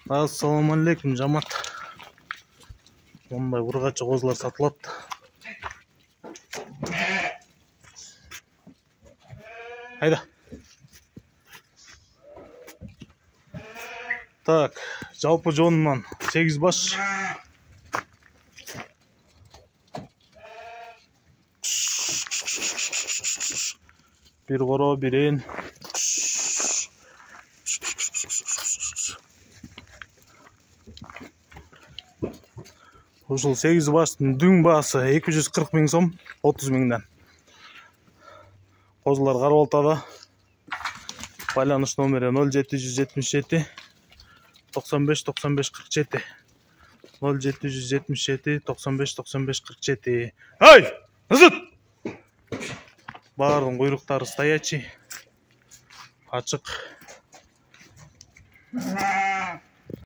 Assalamu алейкум, жамат. Мындай ургачы козулар сатылат. Айда. Так, жалпы жонунан 8 баш. Bir koro, bir en. Ушул 8 баштын дүң баасы 240 миң сом, 30 миңден. Козулар карап атады. Байланыш номери 0777 95 95 47. 0777 95 95 47. Ай! Ызыт! Бардын куйруктары стоячий. Ачык.